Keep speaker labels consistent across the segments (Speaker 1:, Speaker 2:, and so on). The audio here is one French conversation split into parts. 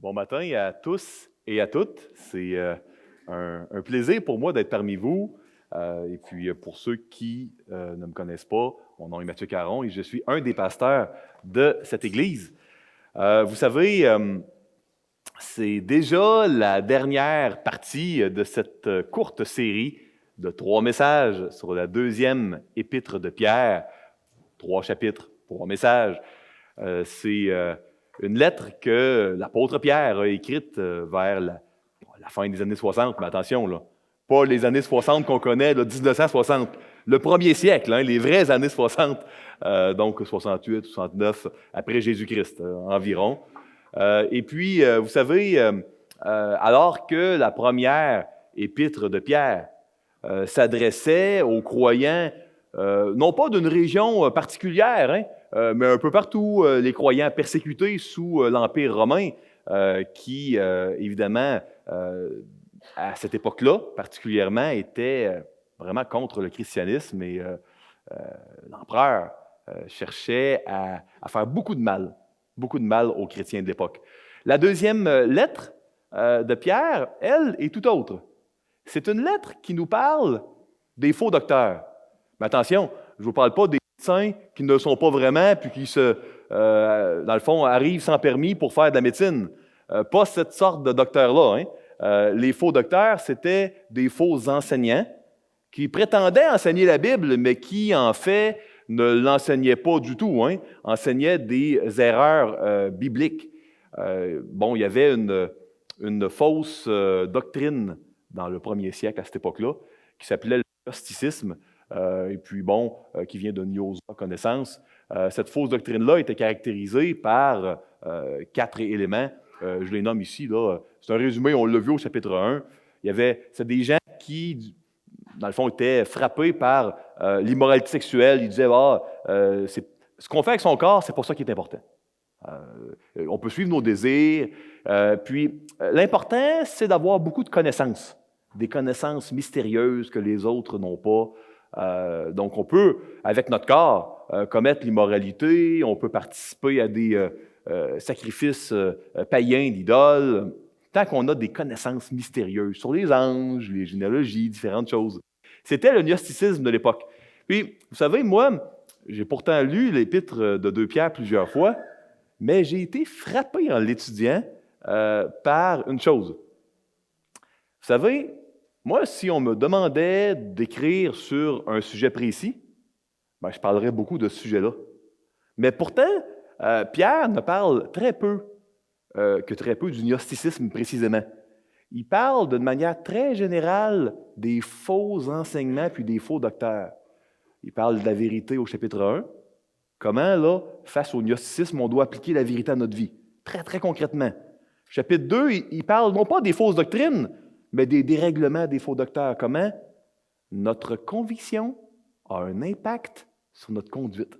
Speaker 1: Bon matin à tous et à toutes. C'est un plaisir pour moi d'être parmi vous. Et puis, pour ceux qui ne me connaissent pas, mon nom est Mathieu Caron et je suis un des pasteurs de cette église. Vous savez, c'est déjà la dernière partie de cette courte série de 3 messages sur la deuxième épître de Pierre. 3 chapitres, 3 messages. C'est une lettre que l'apôtre Pierre a écrite vers la fin des années 60, mais attention, là, pas les années 60 qu'on connaît, là, 1960, le premier siècle, les vraies années 60, donc 68, 69, après Jésus-Christ environ. Et puis, vous savez, alors que la première épître de Pierre s'adressait aux croyants, non pas d'une région particulière, mais un peu partout, les croyants persécutés sous l'Empire romain, qui, évidemment, à cette époque-là, particulièrement, était vraiment contre le christianisme et l'empereur cherchait à faire beaucoup de mal aux chrétiens de l'époque. La deuxième lettre de Pierre, elle, est tout autre. C'est une lettre qui nous parle des faux docteurs. Mais attention, je ne vous parle pas des médecins qui ne le sont pas vraiment, puis qui, dans le fond, arrivent sans permis pour faire de la médecine. Pas cette sorte de docteurs-là. Les faux docteurs, c'était des faux enseignants qui prétendaient enseigner la Bible, mais qui, en fait, ne l'enseignaient pas du tout, enseignaient des erreurs bibliques. Il y avait une fausse doctrine dans le premier siècle, à cette époque-là, qui s'appelait le gnosticisme, qui vient de gnosia, connaissance. Cette fausse doctrine-là était caractérisée par 4 éléments. Je les nomme ici, là. C'est un résumé, on l'a vu au chapitre 1. C'est des gens qui, dans le fond, étaient frappés par l'immoralité sexuelle. Ils disaient, ce qu'on fait avec son corps, c'est pour ça qui est important. On peut suivre nos désirs. L'important, c'est d'avoir beaucoup de connaissances, des connaissances mystérieuses que les autres n'ont pas. Donc, on peut, avec notre corps, commettre l'immoralité, on peut participer à des sacrifices païens d'idoles, tant qu'on a des connaissances mystérieuses sur les anges, les généalogies, différentes choses. C'était le gnosticisme de l'époque. Puis, vous savez, moi, j'ai pourtant lu l'épître de 2 Pierre plusieurs fois, mais j'ai été frappé en l'étudiant par une chose. Vous savez, moi, si on me demandait d'écrire sur un sujet précis, je parlerais beaucoup de ce sujet-là. Mais pourtant, Pierre ne parle très peu du gnosticisme précisément. Il parle d'une manière très générale des faux enseignements puis des faux docteurs. Il parle de la vérité au chapitre 1. Comment, là, face au gnosticisme, on doit appliquer la vérité à notre vie? Très, très concrètement. Chapitre 2, il parle non pas des fausses doctrines, mais des dérèglements des faux docteurs. Comment? Notre conviction a un impact sur notre conduite.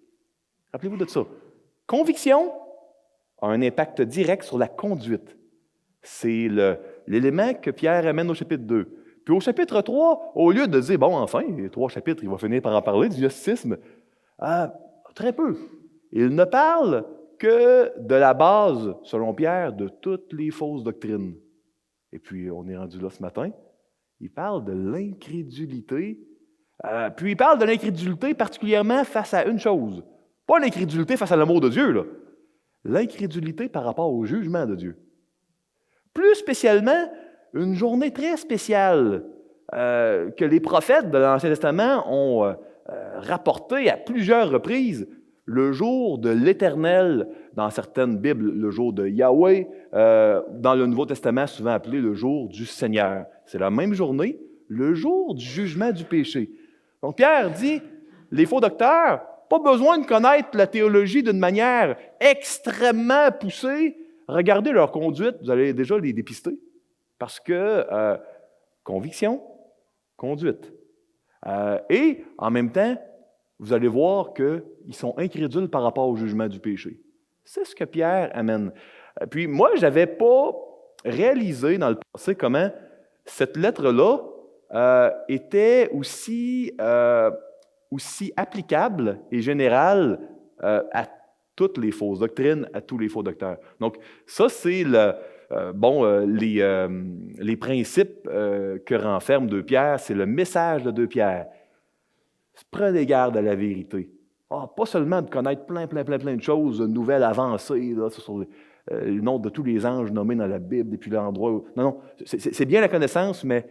Speaker 1: Rappelez-vous de ça. Conviction a un impact direct sur la conduite. C'est l'élément que Pierre amène au chapitre 2. Puis au chapitre 3, au lieu de dire, les 3 chapitres, il va finir par en parler du gnosticisme, très peu. Il ne parle que de la base, selon Pierre, de toutes les fausses doctrines. Et puis, on est rendu là ce matin. Il parle de l'incrédulité. Puis, il parle de l'incrédulité particulièrement face à une chose. Pas l'incrédulité face à l'amour de Dieu, là. L'incrédulité par rapport au jugement de Dieu. Plus spécialement, une journée très spéciale que les prophètes de l'Ancien Testament ont rapporté à plusieurs reprises, le jour de l'Éternel, dans certaines Bibles, le jour de Yahweh, dans le Nouveau Testament, souvent appelé le jour du Seigneur. C'est la même journée, le jour du jugement du péché. Donc Pierre dit, les faux docteurs, pas besoin de connaître la théologie d'une manière extrêmement poussée. Regardez leur conduite, vous allez déjà les dépister. Parce que conviction, conduite. Et en même temps, vous allez voir qu'ils sont incrédules par rapport au jugement du péché. C'est ce que Pierre amène. Puis moi, je n'avais pas réalisé dans le passé comment cette lettre-là était aussi applicable et générale à toutes les fausses doctrines, à tous les faux docteurs. Donc, ça, c'est les principes que renferme 2 Pierre, c'est le message de 2 Pierre. Prenez garde à la vérité. Pas seulement de connaître plein de choses, de nouvelles avancées, là, sur le nom de tous les anges nommés dans la Bible, et puis l'endroit où... Non, c'est bien la connaissance, mais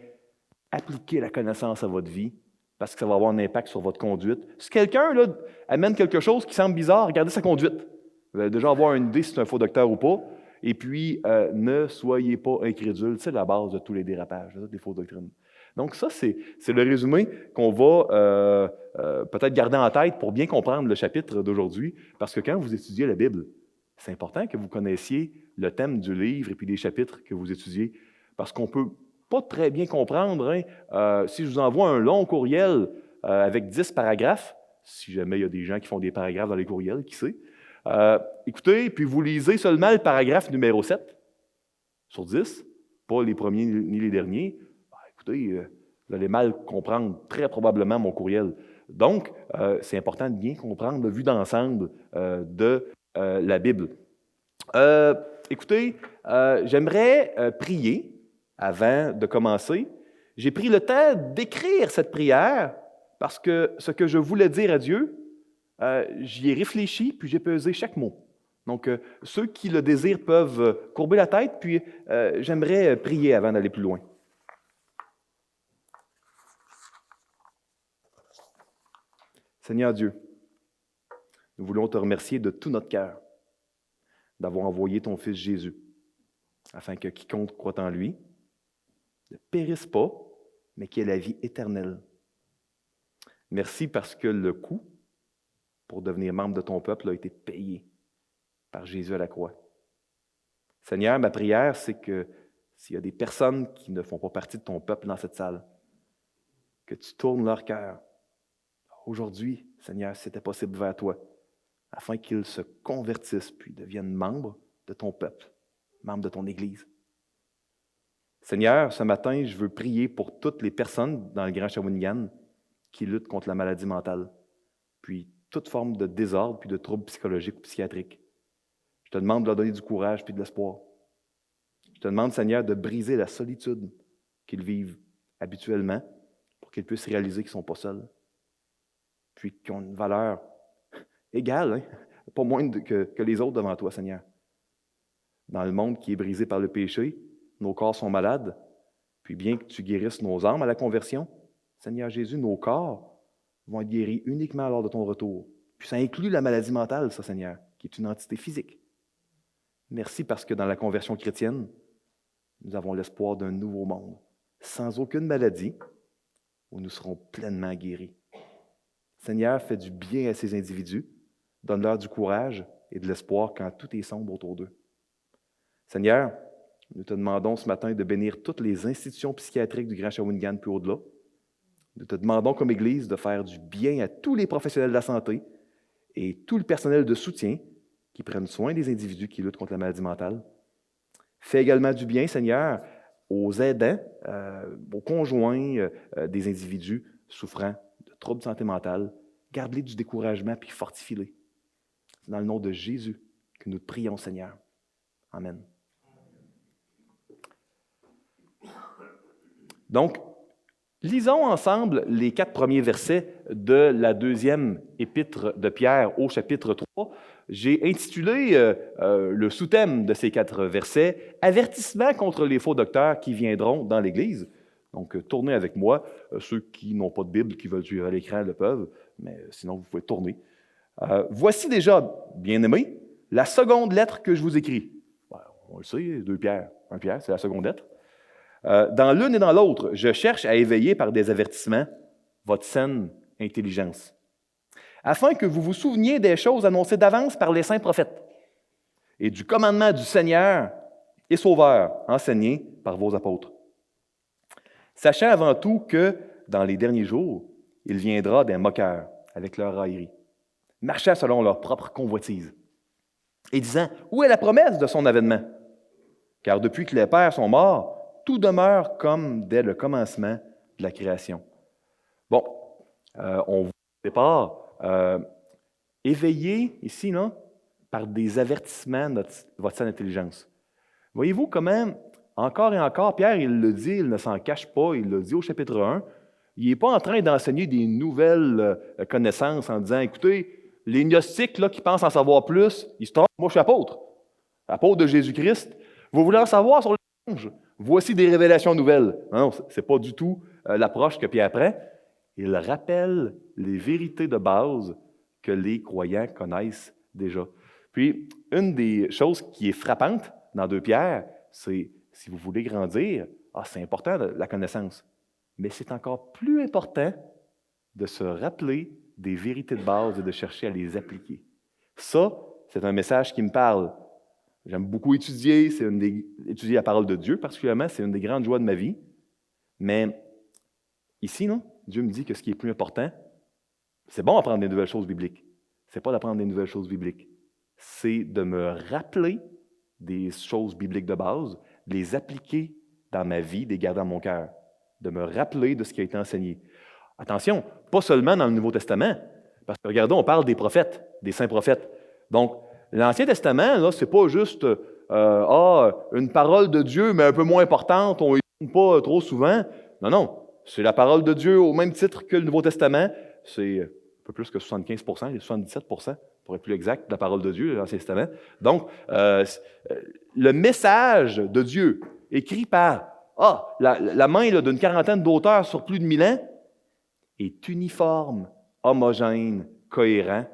Speaker 1: appliquez la connaissance à votre vie, parce que ça va avoir un impact sur votre conduite. Si quelqu'un là, amène quelque chose qui semble bizarre, regardez sa conduite. Vous allez déjà avoir une idée si c'est un faux docteur ou pas. Et puis, ne soyez pas incrédules. C'est la base de tous les dérapages, des fausses doctrines. Donc ça, c'est le résumé qu'on va peut-être garder en tête pour bien comprendre le chapitre d'aujourd'hui. Parce que quand vous étudiez la Bible, c'est important que vous connaissiez le thème du livre et puis les chapitres que vous étudiez. Parce qu'on ne peut pas très bien comprendre. Si je vous envoie un long courriel avec 10 paragraphes, si jamais il y a des gens qui font des paragraphes dans les courriels, qui sait, écoutez, puis vous lisez seulement le paragraphe numéro 7 sur 10, pas les premiers ni les derniers, écoutez, vous allez mal comprendre très probablement mon courriel. Donc, c'est important de bien comprendre la vue d'ensemble de la Bible. Écoutez, j'aimerais prier avant de commencer. J'ai pris le temps d'écrire cette prière parce que ce que je voulais dire à Dieu, j'y ai réfléchi, puis j'ai pesé chaque mot. Donc, ceux qui le désirent peuvent courber la tête, puis j'aimerais prier avant d'aller plus loin. Seigneur Dieu, nous voulons te remercier de tout notre cœur d'avoir envoyé ton Fils Jésus, afin que quiconque croit en lui ne périsse pas, mais qu'il ait la vie éternelle. Merci parce que le coût pour devenir membre de ton peuple a été payé par Jésus à la croix. Seigneur, ma prière, c'est que s'il y a des personnes qui ne font pas partie de ton peuple dans cette salle, que tu tournes leur cœur aujourd'hui, Seigneur, si c'était possible vers toi, afin qu'ils se convertissent puis deviennent membres de ton peuple, membres de ton Église. Seigneur, ce matin, je veux prier pour toutes les personnes dans le Grand Shawinigan qui luttent contre la maladie mentale, puis toute forme de désordre puis de troubles psychologiques ou psychiatriques. Je te demande de leur donner du courage puis de l'espoir. Je te demande, Seigneur, de briser la solitude qu'ils vivent habituellement pour qu'ils puissent réaliser qu'ils ne sont pas seuls, puis qu'ils ont une valeur égale, pas moins que les autres devant toi, Seigneur. Dans le monde qui est brisé par le péché, nos corps sont malades, puis bien que tu guérisses nos âmes à la conversion, Seigneur Jésus, nos corps vont être guéris uniquement lors de ton retour. Puis ça inclut la maladie mentale, ça, Seigneur, qui est une entité physique. Merci parce que dans la conversion chrétienne, nous avons l'espoir d'un nouveau monde, sans aucune maladie, où nous serons pleinement guéris. Seigneur, fais du bien à ces individus, donne-leur du courage et de l'espoir quand tout est sombre autour d'eux. Seigneur, nous te demandons ce matin de bénir toutes les institutions psychiatriques du Grand Shawinigan puis au-delà. Nous te demandons comme Église de faire du bien à tous les professionnels de la santé et tout le personnel de soutien qui prennent soin des individus qui luttent contre la maladie mentale. Fais également du bien, Seigneur, aux aidants, aux conjoints des individus souffrant de troubles de santé mentale. Garde-les du découragement puis fortifie-les. C'est dans le nom de Jésus que nous te prions, Seigneur. Amen. Donc, lisons ensemble les 4 premiers versets de la 2e épître de Pierre au chapitre 3. J'ai intitulé le sous-thème de ces 4 versets « Avertissement contre les faux docteurs qui viendront dans l'Église ». Donc, tournez avec moi. Ceux qui n'ont pas de Bible, qui veulent suivre à l'écran, le peuvent, mais sinon, vous pouvez tourner. Voici déjà, bien-aimés, la seconde lettre que je vous écris. On le sait, 2 Pierre. 1 Pierre, c'est la seconde lettre. Dans l'une et dans l'autre, je cherche à éveiller par des avertissements votre saine intelligence, afin que vous vous souveniez des choses annoncées d'avance par les saints prophètes et du commandement du Seigneur et Sauveur enseigné par vos apôtres. Sachant avant tout que, dans les derniers jours, il viendra des moqueurs avec leur raillerie, marchant selon leur propre convoitise, et disant « Où est la promesse de son avènement? Car depuis que les pères sont morts, tout demeure comme dès le commencement de la création. » Bon, on voit au départ éveillé ici, non, par des avertissements de votre saine intelligence. Voyez-vous comment, encore et encore, Pierre, il le dit, il ne s'en cache pas, il le dit au chapitre 1, il n'est pas en train d'enseigner des nouvelles connaissances en disant, écoutez, les gnostiques là, qui pensent en savoir plus, ils se trompent, moi je suis apôtre de Jésus-Christ. Vous voulez en savoir sur les anges? Voici des révélations nouvelles. Non, ce n'est pas du tout l'approche que Pierre prend. Il rappelle les vérités de base que les croyants connaissent déjà. Puis, une des choses qui est frappante dans 2 Pierre, c'est, si vous voulez grandir, c'est important la connaissance. Mais c'est encore plus important de se rappeler des vérités de base et de chercher à les appliquer. Ça, c'est un message qui me parle. J'aime beaucoup étudier, étudier la parole de Dieu particulièrement, c'est une des grandes joies de ma vie. Mais ici, non, Dieu me dit que ce qui est plus important, c'est bon d'apprendre des nouvelles choses bibliques. C'est pas d'apprendre des nouvelles choses bibliques. C'est de me rappeler des choses bibliques de base, de les appliquer dans ma vie, de les garder dans mon cœur, de me rappeler de ce qui a été enseigné. Attention, pas seulement dans le Nouveau Testament, parce que regardez, on parle des prophètes, des saints prophètes. Donc, l'Ancien Testament, là, c'est pas juste une parole de Dieu, mais un peu moins importante, on ne y pas trop souvent. Non, non. C'est la parole de Dieu au même titre que le Nouveau Testament. C'est un peu plus que 75 77 pour être plus exact, de la parole de Dieu, l'Ancien Testament. Donc, le message de Dieu, écrit par la main là, d'une quarantaine d'auteurs sur plus de 1000 ans, est uniforme, homogène, cohérent,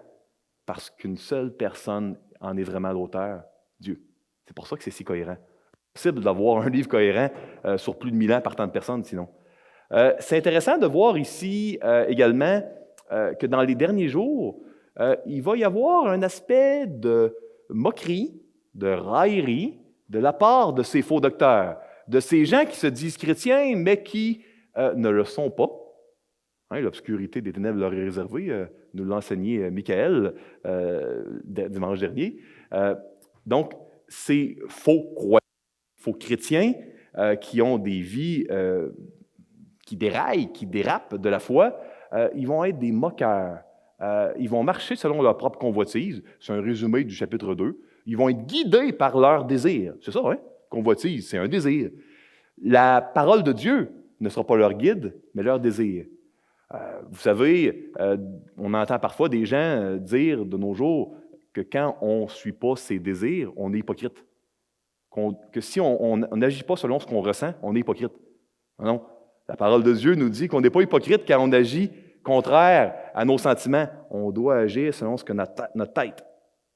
Speaker 1: parce qu'une seule personne en est vraiment l'auteur, Dieu. C'est pour ça que c'est si cohérent. C'est possible d'avoir un livre cohérent sur plus de 1000 ans par tant de personnes, sinon. C'est intéressant de voir ici également que dans les derniers jours, il va y avoir un aspect de moquerie, de raillerie de la part de ces faux docteurs, de ces gens qui se disent chrétiens, mais qui ne le sont pas. Hein, l'obscurité des ténèbres leur est réservée, nous l'a enseigné Michael dimanche dernier. Donc, ces faux croyants, faux chrétiens qui ont des vies qui déraillent, qui dérapent de la foi, ils vont être des moqueurs. Ils vont marcher selon leur propre convoitise. C'est un résumé du chapitre 2. Ils vont être guidés par leur désir. C'est ça, hein? Convoitise, c'est un désir. La parole de Dieu ne sera pas leur guide, mais leur désir. Vous savez, on entend parfois des gens dire de nos jours que quand on ne suit pas ses désirs, on est hypocrite. Que si on n'agit pas selon ce qu'on ressent, on est hypocrite. Non. La parole de Dieu nous dit qu'on n'est pas hypocrite quand on agit contraire à nos sentiments. On doit agir selon ce que notre tête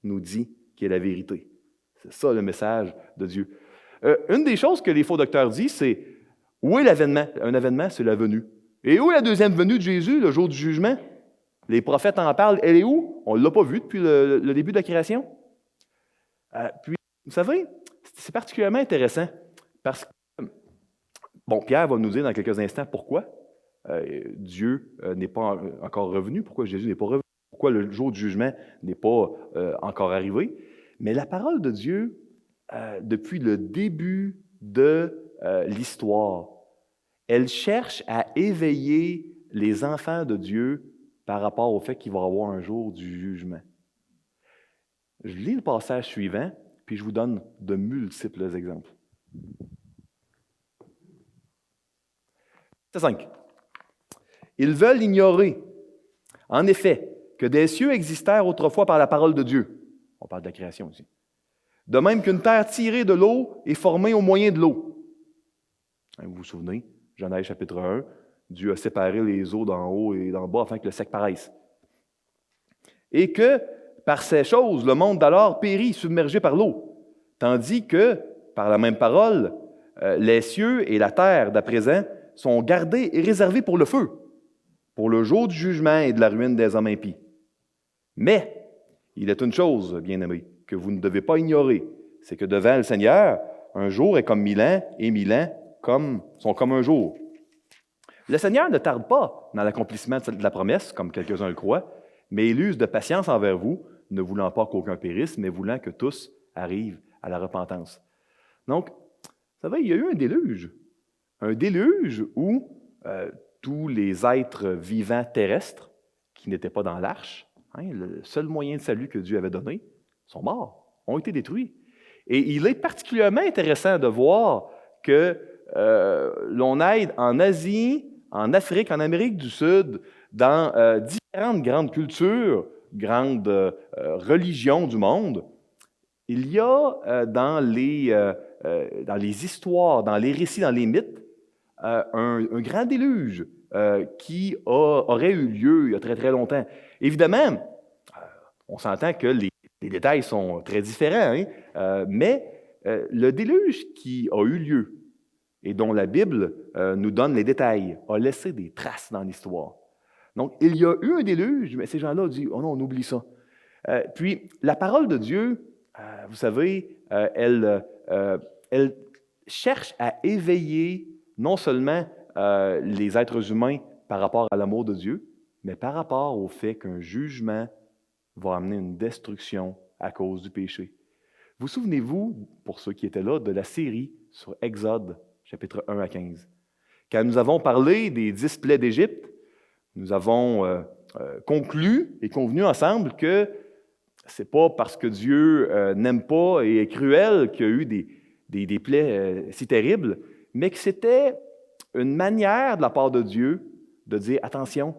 Speaker 1: nous dit qui est la vérité. C'est ça le message de Dieu. Une des choses que les faux docteurs disent, c'est où est l'avènement? Un avènement, c'est la venue. Et où est la deuxième venue de Jésus, le jour du jugement? Les prophètes en parlent. Elle est où? On ne l'a pas vue depuis le début de la création. Puis, vous savez, c'est particulièrement intéressant parce que, Pierre va nous dire dans quelques instants pourquoi Dieu n'est pas encore revenu, pourquoi Jésus n'est pas revenu, pourquoi le jour du jugement n'est pas encore arrivé. Mais la parole de Dieu, depuis le début de l'histoire, elle cherche à éveiller les enfants de Dieu par rapport au fait qu'il va y avoir un jour du jugement. Je lis le passage suivant, puis je vous donne de multiples exemples. Verset 5. Ils veulent ignorer, en effet, que des cieux existèrent autrefois par la parole de Dieu. On parle de la création ici. De même qu'une terre tirée de l'eau est formée au moyen de l'eau. Vous vous souvenez, Genèse chapitre 1, Dieu a séparé les eaux d'en haut et d'en bas afin que le sec paraisse. Et que, par ces choses, le monde d'alors périt, submergé par l'eau, tandis que, par la même parole, les cieux et la terre d'à présent sont gardés et réservés pour le feu, pour le jour du jugement et de la ruine des hommes impies. Mais, il est une chose, bien-aimés, que vous ne devez pas ignorer, c'est que devant le Seigneur, un jour est comme 1000 ans, et 1000 ans sont comme un jour. Le Seigneur ne tarde pas dans l'accomplissement de la promesse, comme quelques-uns le croient, mais il use de patience envers vous, ne voulant pas qu'aucun périsse, mais voulant que tous arrivent à la repentance. Donc, vous savez, il y a eu un déluge où tous les êtres vivants terrestres qui n'étaient pas dans l'arche, le seul moyen de salut que Dieu avait donné, sont morts, ont été détruits. Et il est particulièrement intéressant de voir que l'on aide en Asie, en Afrique, en Amérique du Sud, dans différentes grandes cultures, grandes religions du monde, il y a dans les histoires, dans les récits, dans les mythes, un grand déluge qui aurait eu lieu il y a très très longtemps. Évidemment, on s'entend que les détails sont très différents, hein, mais le déluge qui a eu lieu et dont la Bible nous donne les détails a laissé des traces dans l'histoire. Donc, il y a eu un déluge, mais ces gens-là ont dit « Oh non, on oublie ça ». Puis, la parole de Dieu, vous savez, elle cherche à éveiller non seulement les êtres humains par rapport à l'amour de Dieu, mais par rapport au fait qu'un jugement va amener une destruction à cause du péché. Vous souvenez-vous, pour ceux qui étaient là, de la série sur Exode, chapitres 1 à 15. Quand nous avons parlé des 10 plaies d'Égypte, nous avons conclu et convenu ensemble que c'est pas parce que Dieu n'aime pas et est cruel qu'il y a eu des plaies si terribles, mais que c'était une manière de la part de Dieu de dire « Attention,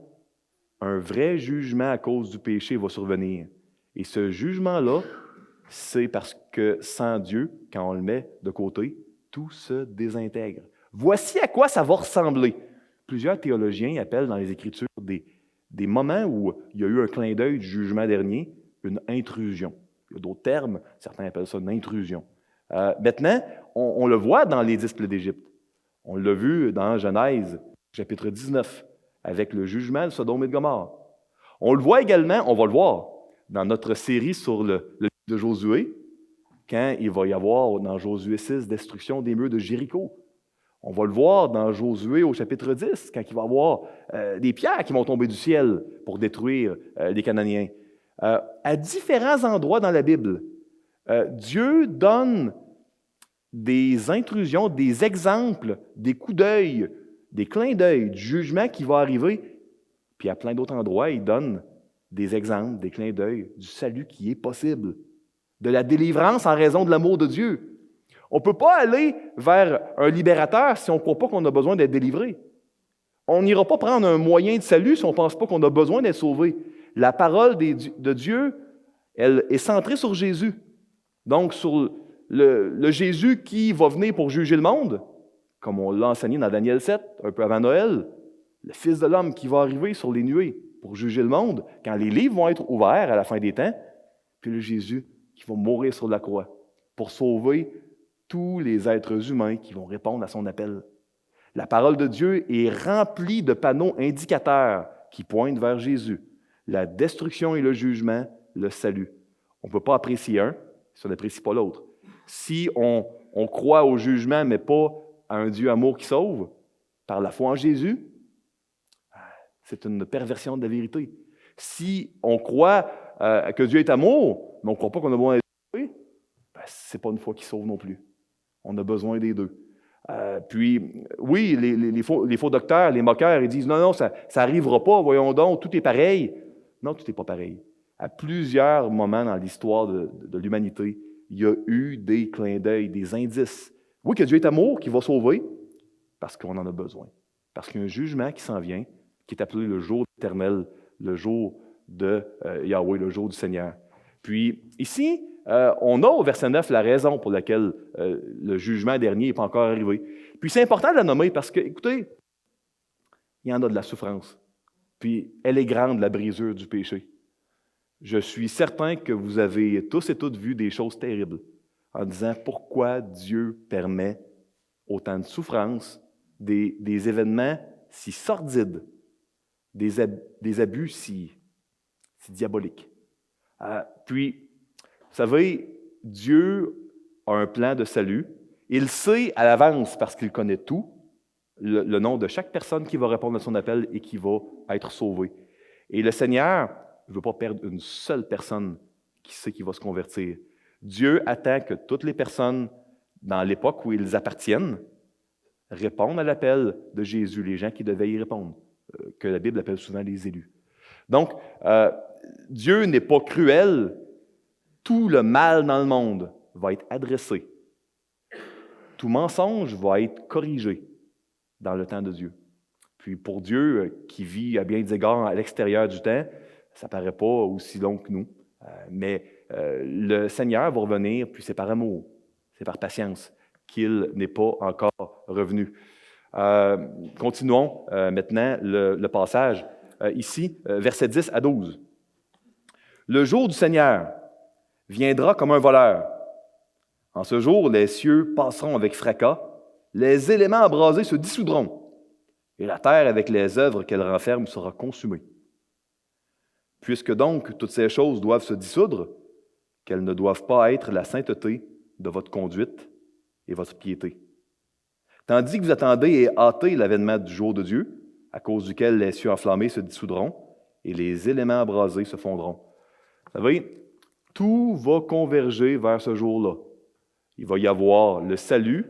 Speaker 1: un vrai jugement à cause du péché va survenir. » Et ce jugement-là, c'est parce que sans Dieu, quand on le met de côté, tout se désintègre. Voici à quoi ça va ressembler. Plusieurs théologiens appellent dans les Écritures des moments où il y a eu un clin d'œil du jugement dernier, une intrusion. Il y a d'autres termes, certains appellent ça une intrusion. Maintenant, on le voit dans les 10 plaies d'Égypte. On l'a vu dans Genèse, chapitre 19, avec le jugement de Sodome et de Gomorrhe. On le voit également, on va le voir, dans notre série sur le livre de Josué, quand il va y avoir dans Josué 6, destruction des murs de Jéricho. On va le voir dans Josué au chapitre 10, quand il va y avoir des pierres qui vont tomber du ciel pour détruire les Cananéens. À différents endroits dans la Bible, Dieu donne des intrusions, des exemples, des coups d'œil, des clins d'œil, du jugement qui va arriver. Puis à plein d'autres endroits, il donne des exemples, des clins d'œil du salut qui est possible, de la délivrance en raison de l'amour de Dieu. On ne peut pas aller vers un libérateur si on ne croit pas qu'on a besoin d'être délivré. On n'ira pas prendre un moyen de salut si on ne pense pas qu'on a besoin d'être sauvé. La parole de Dieu, elle est centrée sur Jésus. Donc, sur le Jésus qui va venir pour juger le monde, comme on l'a enseigné dans Daniel 7, un peu avant Noël, le Fils de l'homme qui va arriver sur les nuées pour juger le monde, quand les livres vont être ouverts à la fin des temps, puis le Jésus qui va mourir sur la croix pour sauver tous les êtres humains qui vont répondre à son appel. La parole de Dieu est remplie de panneaux indicateurs qui pointent vers Jésus. La destruction et le jugement, le salut. On ne peut pas apprécier un si on n'apprécie pas l'autre. Si on croit au jugement, mais pas à un Dieu amour qui sauve, par la foi en Jésus, c'est une perversion de la vérité. Si on croit que Dieu est amour, mais on ne croit pas qu'on a besoin d'être sauvé, ce n'est pas une foi qui sauve non plus. On a besoin des deux. Puis, oui, les faux docteurs, les moqueurs, ils disent « Non, ça n'arrivera pas, voyons donc, tout est pareil. » Non, tout n'est pas pareil. À plusieurs moments dans l'histoire de l'humanité, il y a eu des clins d'œil, des indices. Oui, que Dieu est amour, qui va sauver, parce qu'on en a besoin. Parce qu'il y a un jugement qui s'en vient, qui est appelé le jour éternel, le jour de Yahweh, le jour du Seigneur. Puis, ici, on a au verset 9 la raison pour laquelle le jugement dernier n'est pas encore arrivé. Puis c'est important de la nommer parce que, écoutez, il y en a de la souffrance. Puis elle est grande, la brisure du péché. Je suis certain que vous avez tous et toutes vu des choses terribles en disant pourquoi Dieu permet autant de souffrance, des événements si sordides, des abus si diaboliques. Puis, vous savez, Dieu a un plan de salut. Il sait à l'avance, parce qu'il connaît tout, le nom de chaque personne qui va répondre à son appel et qui va être sauvée. Et le Seigneur ne veut pas perdre une seule personne qui sait qu'il va se convertir. Dieu attend que toutes les personnes, dans l'époque où ils appartiennent, répondent à l'appel de Jésus, les gens qui devaient y répondre, que la Bible appelle souvent les élus. Donc, Dieu n'est pas cruel. Tout le mal dans le monde va être adressé. Tout mensonge va être corrigé dans le temps de Dieu. Puis pour Dieu, qui vit à bien des égards à l'extérieur du temps, ça ne paraît pas aussi long que nous. Mais le Seigneur va revenir, puis c'est par amour, c'est par patience qu'il n'est pas encore revenu. Continuons maintenant le passage. Ici, versets 10 à 12. Le jour du Seigneur viendra comme un voleur. En ce jour, les cieux passeront avec fracas, les éléments embrasés se dissoudront, et la terre avec les œuvres qu'elle renferme sera consumée. Puisque donc toutes ces choses doivent se dissoudre, qu'elles ne doivent pas être la sainteté de votre conduite et votre piété. Tandis que vous attendez et hâtez l'avènement du jour de Dieu, à cause duquel les cieux enflammés se dissoudront et les éléments embrasés se fondront. Vous savez, tout va converger vers ce jour-là. Il va y avoir le salut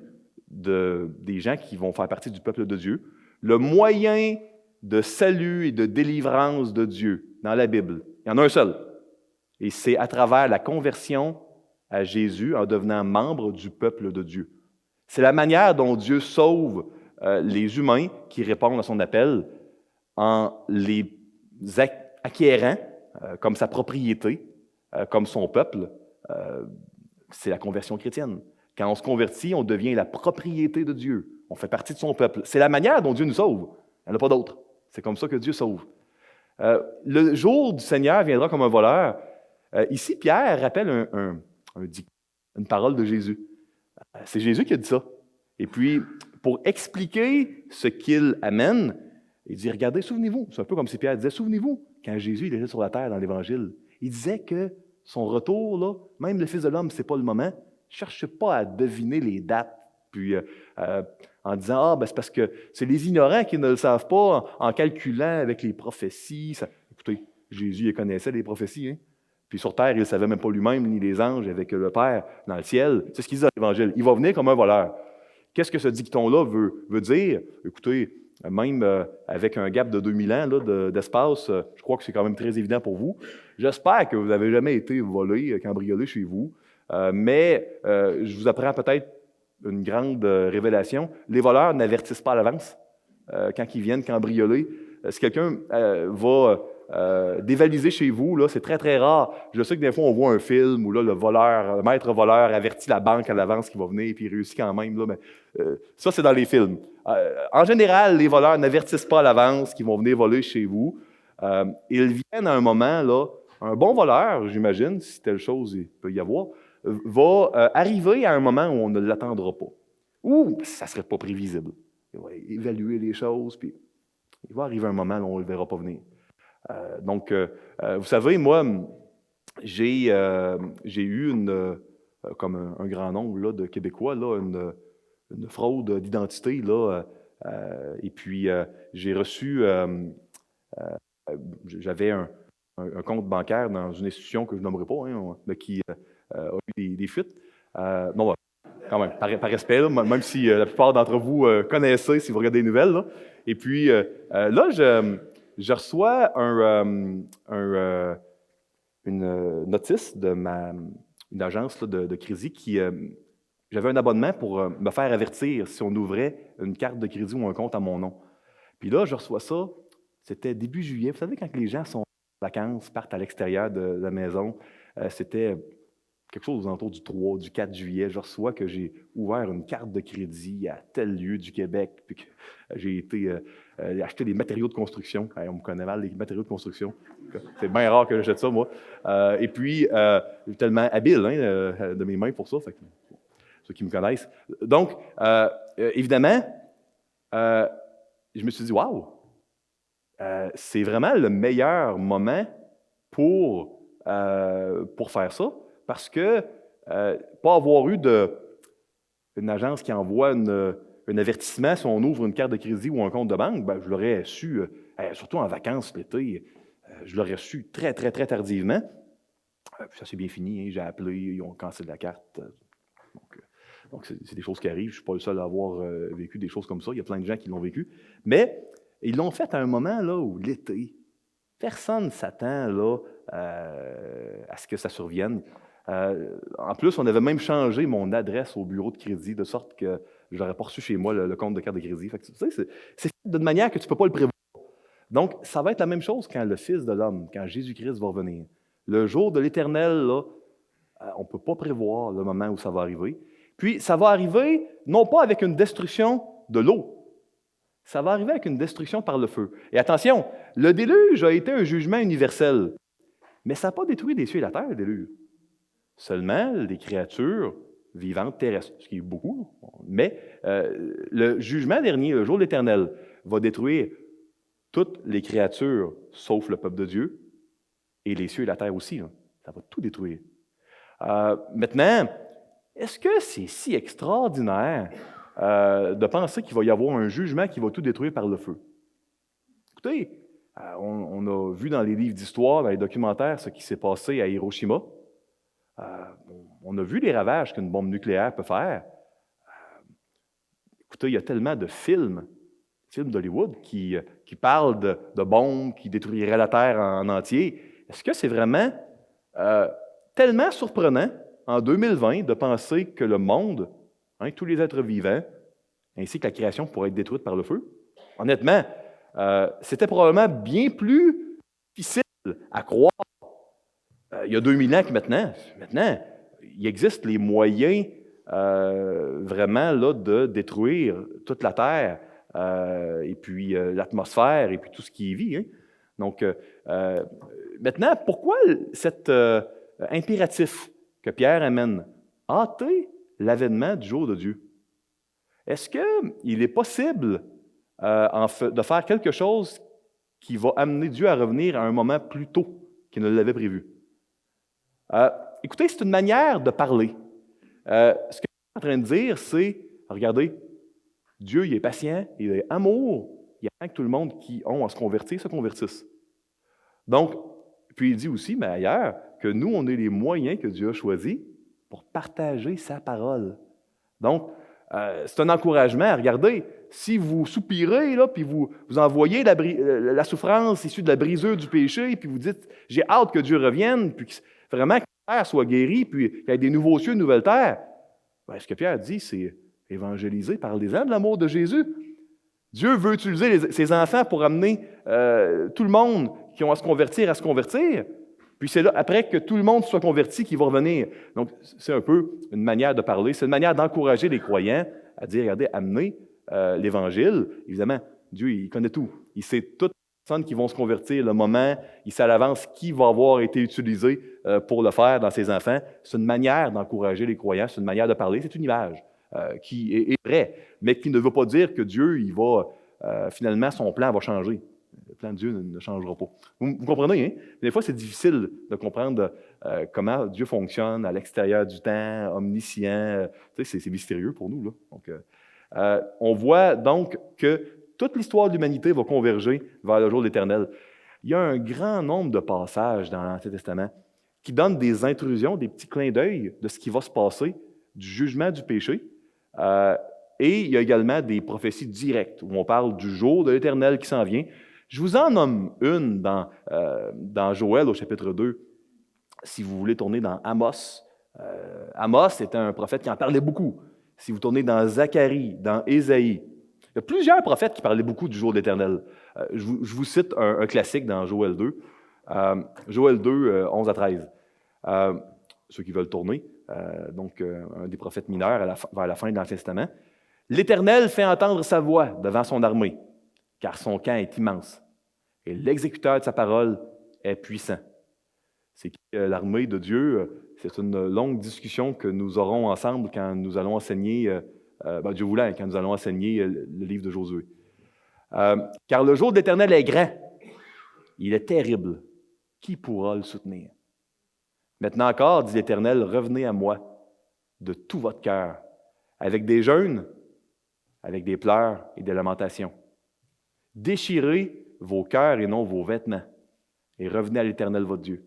Speaker 1: des gens qui vont faire partie du peuple de Dieu, le moyen de salut et de délivrance de Dieu dans la Bible. Il y en a un seul. Et c'est à travers la conversion à Jésus en devenant membre du peuple de Dieu. C'est la manière dont Dieu sauve les humains qui répondent à son appel en les acquérant comme sa propriété, comme son peuple. C'est la conversion chrétienne. Quand on se convertit, on devient la propriété de Dieu. On fait partie de son peuple. C'est la manière dont Dieu nous sauve. Il n'y en a pas d'autre. C'est comme ça que Dieu sauve. Le jour du Seigneur viendra comme un voleur. Ici, Pierre rappelle une parole de Jésus. C'est Jésus qui a dit ça. Et puis, pour expliquer ce qu'il amène, il dit, regardez, souvenez-vous. C'est un peu comme si Pierre disait, souvenez-vous, quand Jésus il était sur la terre dans l'Évangile, il disait que son retour, là, même le Fils de l'homme, ce n'est pas le moment. Ne cherchez pas à deviner les dates, puis en disant, c'est parce que c'est les ignorants qui ne le savent pas, en calculant avec les prophéties. Écoutez, Jésus il connaissait les prophéties, hein? Puis sur terre, il ne savait même pas lui-même, ni les anges, avec le Père dans le ciel. C'est ce qu'il dit dans l'Évangile. Il va venir comme un voleur. Qu'est-ce que ce dicton-là veut dire? Écoutez, même avec un gap de 2000 ans là, d'espace, je crois que c'est quand même très évident pour vous. J'espère que vous n'avez jamais été volé, cambriolé chez vous, mais je vous apprends peut-être une grande révélation. Les voleurs n'avertissent pas à l'avance quand ils viennent cambrioler. Si quelqu'un va dévaliser chez vous, là, c'est très, très rare. Je sais que des fois, on voit un film où là, le maître voleur avertit la banque à l'avance qu'il va venir et puis il réussit quand même. Là, mais, ça, c'est dans les films. En général, les voleurs n'avertissent pas à l'avance qu'ils vont venir voler chez vous. Ils viennent à un moment, là, un bon voleur, j'imagine, si telle chose il peut y avoir, va arriver à un moment où on ne l'attendra pas. Ou ça ne serait pas prévisible. Il va évaluer les choses, puis il va arriver un moment où on ne le verra pas venir. Donc, vous savez, moi, j'ai eu comme un grand nombre là, de Québécois, là, une fraude d'identité, là, et puis j'ai reçu, j'avais un compte bancaire dans une institution que je nommerai pas, hein, mais qui a eu des fuites. Non, quand même, par respect, là, même si la plupart d'entre vous connaissez, si vous regardez les nouvelles. Là. Et puis, là, je reçois une notice une agence là, de crédit qui... j'avais un abonnement pour me faire avertir si on ouvrait une carte de crédit ou un compte à mon nom. Puis là, je reçois ça, c'était début juillet. Vous savez, quand les gens sont en vacances, partent à l'extérieur de la maison, c'était quelque chose aux alentours du 3, du 4 juillet. Je reçois que j'ai ouvert une carte de crédit à tel lieu du Québec, puis que j'ai été acheter des matériaux de construction. On me connaît mal, les matériaux de construction. C'est bien rare que j'achète ça, moi. Et puis, je suis tellement habile de mes mains pour ça, fait que, ceux qui me connaissent. Donc, évidemment, je me suis dit, waouh, c'est vraiment le meilleur moment pour faire ça, parce que pas avoir eu une agence qui envoie un avertissement si on ouvre une carte de crédit ou un compte de banque, je l'aurais su, surtout en vacances l'été, je l'aurais su très, très, très tardivement. Puis ça s'est bien fini, hein, j'ai appelé, ils ont cancellé la carte. Donc c'est des choses qui arrivent. Je ne suis pas le seul à avoir vécu des choses comme ça. Il y a plein de gens qui l'ont vécu. Mais ils l'ont fait à un moment là, où l'été, personne ne s'attend là, à ce que ça survienne. En plus, on avait même changé mon adresse au bureau de crédit, de sorte que je n'aurais pas reçu chez moi le compte de carte de crédit. Fait que, tu sais, c'est fait d'une manière que tu ne peux pas le prévoir. Donc, ça va être la même chose quand le Fils de l'homme, quand Jésus-Christ va revenir. Le jour de l'Éternel, là, on ne peut pas prévoir le moment où ça va arriver. Puis, ça va arriver non pas avec une destruction de l'eau, ça va arriver avec une destruction par le feu. Et attention, le déluge a été un jugement universel, mais ça n'a pas détruit les cieux et la terre, le déluge. Seulement les créatures vivantes terrestres, ce qui est beaucoup, mais le jugement dernier, le jour de l'Éternel, va détruire toutes les créatures, sauf le peuple de Dieu, et les cieux et la terre aussi. Là. Ça va tout détruire. Maintenant, est-ce que c'est si extraordinaire de penser qu'il va y avoir un jugement qui va tout détruire par le feu? Écoutez, on a vu dans les livres d'histoire, dans les documentaires, ce qui s'est passé à Hiroshima. On a vu les ravages qu'une bombe nucléaire peut faire. Écoutez, il y a tellement de films d'Hollywood qui parlent de bombes qui détruiraient la Terre en entier. Est-ce que c'est vraiment tellement surprenant en 2020 de penser que le monde, tous les êtres vivants, ainsi que la création pourraient être détruites par le feu? Honnêtement, c'était probablement bien plus difficile à croire il y a 2000 ans que maintenant. Maintenant, il existe les moyens vraiment là, de détruire toute la Terre et puis l'atmosphère et puis tout ce qui y vit. Hein? Donc, maintenant, pourquoi cet impératif que Pierre amène? Hâter l'avènement du jour de Dieu. Est-ce qu'il est possible de faire quelque chose qui va amener Dieu à revenir à un moment plus tôt qu'il ne l'avait prévu? Écoutez, c'est une manière de parler. Ce que je suis en train de dire, c'est, regardez, Dieu, il est patient, il est amour, il attend que tout le monde qui ont à se convertir se convertisse. Donc, puis il dit aussi, mais ailleurs, que nous, on est les moyens que Dieu a choisis pour partager sa parole. Donc, c'est un encouragement. Regardez, si vous soupirez, là, puis vous envoyez la souffrance issue de la brisure du péché, puis vous dites, j'ai hâte que Dieu revienne, puis que vraiment que la terre soit guérie, puis qu'il y ait des nouveaux cieux, une nouvelle terre. Ben, ce que Pierre dit, c'est évangéliser, parlez-en de l'amour de Jésus. Dieu veut utiliser ses enfants pour amener tout le monde qui ont à se convertir. Puis c'est là, après que tout le monde soit converti, qu'il va revenir. Donc, c'est un peu une manière de parler. C'est une manière d'encourager les croyants à dire, regardez, amenez l'Évangile. Évidemment, Dieu, il connaît tout. Il sait toutes les personnes qui vont se convertir, le moment, il sait à l'avance qui va avoir été utilisé pour le faire dans ses enfants. C'est une manière d'encourager les croyants, c'est une manière de parler, c'est une image qui est vraie, mais qui ne veut pas dire que Dieu, il va, finalement, son plan va changer. Le plan de Dieu ne changera pas. Vous comprenez, hein? Des fois, c'est difficile de comprendre comment Dieu fonctionne à l'extérieur du temps, omniscient. Tu sais, c'est mystérieux pour nous, là. Donc, on voit donc que toute l'histoire de l'humanité va converger vers le jour de l'Éternel. Il y a un grand nombre de passages dans l'Ancien Testament qui donnent des intrusions, des petits clins d'œil de ce qui va se passer, du jugement du péché. Et il y a également des prophéties directes où on parle du jour de l'Éternel qui s'en vient. Je vous en nomme une dans Joël au chapitre 2, si vous voulez tourner dans Amos. Amos était un prophète qui en parlait beaucoup. Si vous tournez dans Zacharie, dans Ésaïe, il y a plusieurs prophètes qui parlaient beaucoup du jour de l'Éternel. Je vous cite un classique dans Joël 2. Joël 2, 11 à 13. Ceux qui veulent tourner, donc un des prophètes mineurs vers la fin de l'Ancien Testament. « L'Éternel fait entendre sa voix devant son armée, car son camp est immense, et l'exécuteur de sa parole est puissant. » C'est que l'armée de Dieu, c'est une longue discussion que nous aurons ensemble quand nous allons enseigner, Dieu voulant, quand nous allons enseigner le livre de Josué. Car le jour de l'Éternel est grand, il est terrible. Qui pourra le soutenir? Maintenant encore, dit l'Éternel, revenez à moi de tout votre cœur, avec des jeûnes, avec des pleurs et des lamentations. Déchirez vos cœurs et non vos vêtements, et revenez à l'Éternel votre Dieu,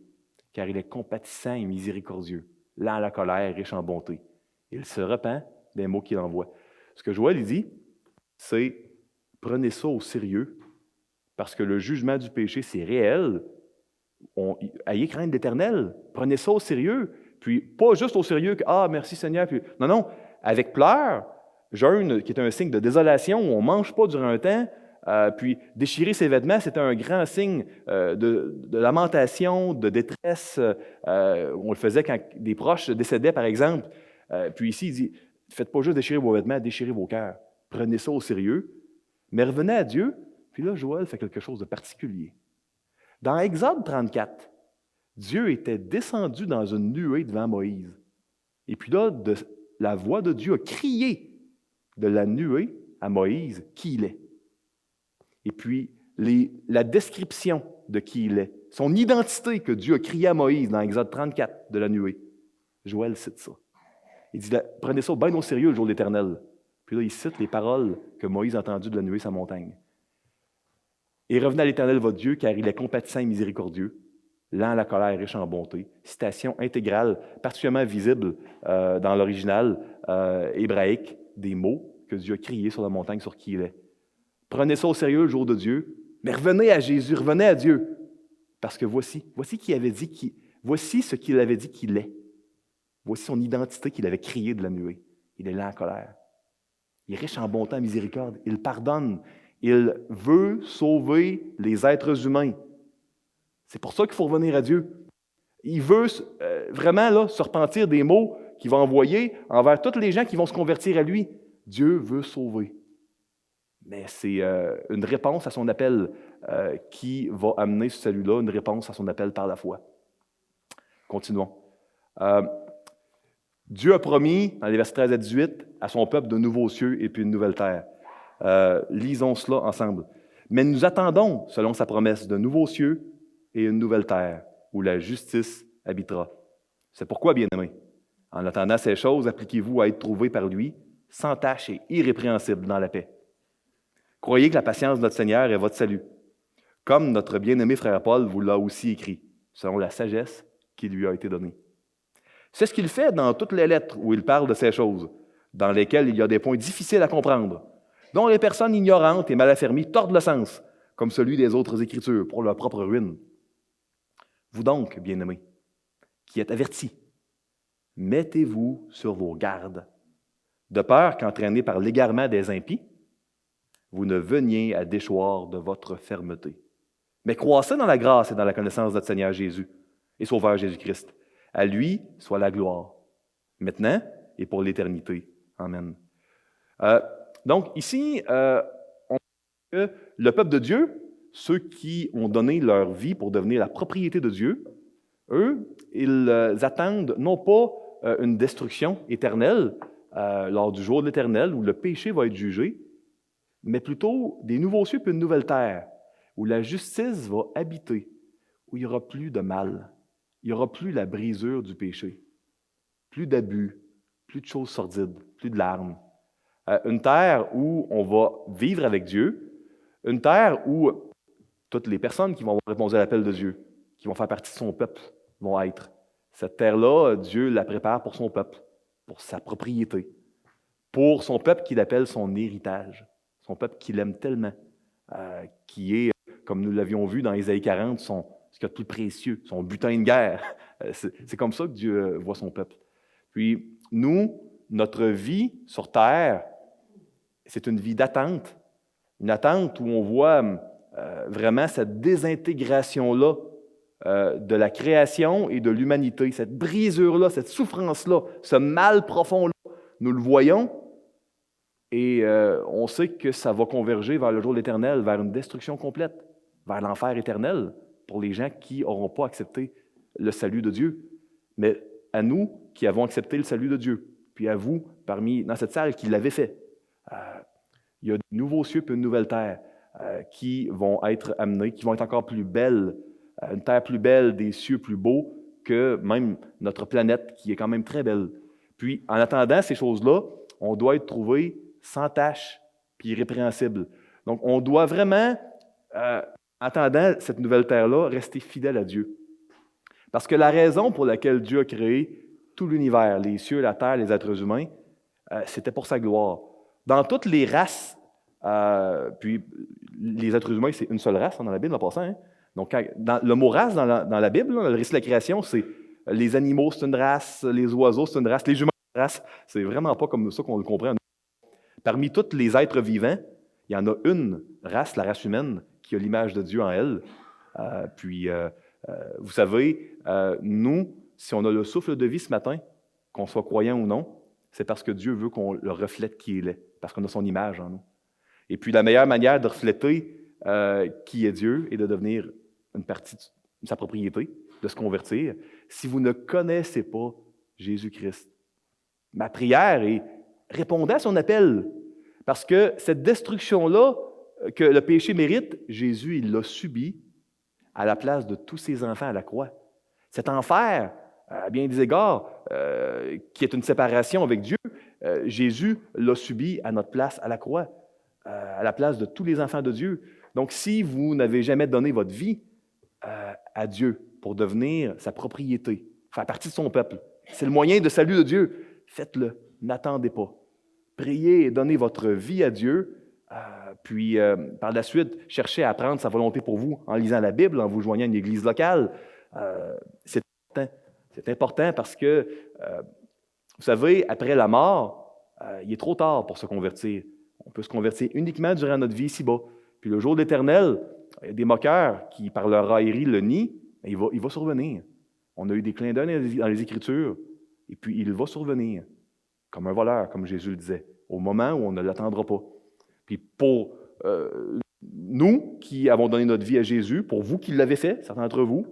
Speaker 1: car il est compatissant et miséricordieux, lent à la colère, riche en bonté. Il se repent des mots qu'il envoie. Ce que Joël dit, c'est prenez ça au sérieux, parce que le jugement du péché, c'est réel. Ayez crainte de l'Éternel. Prenez ça au sérieux, Puis pas juste au sérieux que « Ah, merci Seigneur », puis non, non, avec pleurs, jeûne qui est un signe de désolation, où on ne mange pas durant un temps, puis déchirer ses vêtements, c'était un grand signe de lamentation, de détresse. On le faisait quand des proches décédaient, par exemple. Puis ici, il dit, faites pas juste déchirer vos vêtements, déchirez vos cœurs. Prenez ça au sérieux, mais revenez à Dieu. Puis là, Joël fait quelque chose de particulier. Dans Exode 34, Dieu était descendu dans une nuée devant Moïse. Et puis là, la voix de Dieu a crié de la nuée à Moïse qui il est. Et puis, la description de qui il est, son identité que Dieu a crié à Moïse dans Exode 34 de la nuée. Joël cite ça. Il dit, prenez ça bien au sérieux le jour de l'Éternel. Puis là, il cite les paroles que Moïse a entendues de la nuée sa montagne. Et revenez à l'Éternel votre Dieu, car il est compatissant et miséricordieux, lent à la colère, riche en bonté. Citation intégrale, particulièrement visible dans l'original hébraïque, des mots que Dieu a criés sur la montagne sur qui il est. Prenez ça au sérieux le jour de Dieu, mais revenez à Jésus, revenez à Dieu. Parce que voici ce qu'il avait dit qu'il est. Voici son identité qu'il avait criée de la nuée. Il est lent en colère. Il est riche en bonté, en miséricorde. Il pardonne. Il veut sauver les êtres humains. C'est pour ça qu'il faut revenir à Dieu. Il veut vraiment là, se repentir des mots qu'il va envoyer envers tous les gens qui vont se convertir à lui. Dieu veut sauver. Mais c'est une réponse à son appel qui va amener ce salut-là, une réponse à son appel par la foi. Continuons. Dieu a promis, dans les versets 13 à 18, à son peuple de nouveaux cieux et puis une nouvelle terre. Lisons cela ensemble. Mais nous attendons, selon sa promesse, de nouveaux cieux et une nouvelle terre, où la justice habitera. C'est pourquoi, bien-aimés, en attendant ces choses, appliquez-vous à être trouvés par lui, sans tache et irrépréhensibles dans la paix. Croyez que la patience de notre Seigneur est votre salut, comme notre bien-aimé frère Paul vous l'a aussi écrit, selon la sagesse qui lui a été donnée. C'est ce qu'il fait dans toutes les lettres où il parle de ces choses, dans lesquelles il y a des points difficiles à comprendre, dont les personnes ignorantes et mal affermies tordent le sens, comme celui des autres Écritures, pour leur propre ruine. Vous donc, bien-aimés, qui êtes avertis, mettez-vous sur vos gardes, de peur qu'entraînés par l'égarement des impies, vous ne veniez à déchoir de votre fermeté. Mais croissez dans la grâce et dans la connaissance de notre Seigneur Jésus et Sauveur Jésus-Christ. À lui soit la gloire, maintenant et pour l'éternité. Amen. Donc ici, on voit que le peuple de Dieu, ceux qui ont donné leur vie pour devenir la propriété de Dieu, eux, ils attendent non pas une destruction éternelle lors du jour de l'Éternel où le péché va être jugé, mais plutôt des nouveaux cieux et une nouvelle terre où la justice va habiter, où il n'y aura plus de mal, il n'y aura plus la brisure du péché, plus d'abus, plus de choses sordides, plus de larmes. Une terre où on va vivre avec Dieu, une terre où toutes les personnes qui vont avoir répondu à l'appel de Dieu, qui vont faire partie de son peuple, vont être. Cette terre-là, Dieu la prépare pour son peuple, pour sa propriété, pour son peuple qu'il appelle son héritage, son peuple qu'il aime tellement, qui est, comme nous l'avions vu dans Ésaïe 40, ce qu'il y a de plus précieux, son butin de guerre. C'est comme ça que Dieu voit son peuple. Puis, nous, notre vie sur terre, c'est une vie d'attente, une attente où on voit vraiment cette désintégration-là de la création et de l'humanité, cette brisure-là, cette souffrance-là, ce mal profond-là. Nous le voyons et on sait que ça va converger vers le jour de l'Éternel, vers une destruction complète, vers l'enfer éternel pour les gens qui n'auront pas accepté le salut de Dieu. Mais à nous qui avons accepté le salut de Dieu, puis à vous, dans cette salle, qui l'avez fait, il y a de nouveaux cieux et une nouvelle terre qui vont être amenés, qui vont être encore plus belles, une terre plus belle, des cieux plus beaux que même notre planète, qui est quand même très belle. Puis, en attendant ces choses-là, on doit être trouvé sans tache puis irrépréhensible. Donc, on doit vraiment, en attendant cette nouvelle terre-là, rester fidèle à Dieu. Parce que la raison pour laquelle Dieu a créé tout l'univers, les cieux, la terre, les êtres humains, c'était pour sa gloire. Dans toutes les races, puis les êtres humains, c'est une seule race dans la Bible en passant. Hein? Donc, le mot race dans la Bible, le récit de la création, c'est les animaux, c'est une race, les oiseaux, c'est une race, les humains, c'est une race. C'est vraiment pas comme ça qu'on le comprend. Parmi tous les êtres vivants, il y en a une race, la race humaine, qui a l'image de Dieu en elle. Vous savez, nous, si on a le souffle de vie ce matin, qu'on soit croyant ou non, c'est parce que Dieu veut qu'on le reflète qui il est, parce qu'on a son image en nous. Et puis la meilleure manière de refléter qui est Dieu est de devenir une partie de sa propriété, de se convertir. Si vous ne connaissez pas Jésus-Christ, ma prière est répondez à son appel. Parce que cette destruction-là que le péché mérite, Jésus, il l'a subi à la place de tous ses enfants à la croix. Cet enfer, à bien des égards, qui est une séparation avec Dieu, Jésus l'a subi à notre place à la croix, à la place de tous les enfants de Dieu. Donc, si vous n'avez jamais donné votre vie à Dieu pour devenir sa propriété, faire partie de son peuple, c'est le moyen de salut de Dieu, faites-le, n'attendez pas. Priez et donnez votre vie à Dieu, puis par la suite, cherchez à apprendre sa volonté pour vous en lisant la Bible, en vous joignant à une église locale. C'est important. C'est important parce que, vous savez, après la mort, il est trop tard pour se convertir. On peut se convertir uniquement durant notre vie ici-bas. Puis le jour de l'Éternel, il y a des moqueurs qui, par leur raillerie, le nient, mais il va survenir. On a eu des clins d'œil dans les Écritures, et puis il va survenir, comme un voleur, comme Jésus le disait, au moment où on ne l'attendra pas. Puis pour nous qui avons donné notre vie à Jésus, pour vous qui l'avez fait, certains d'entre vous,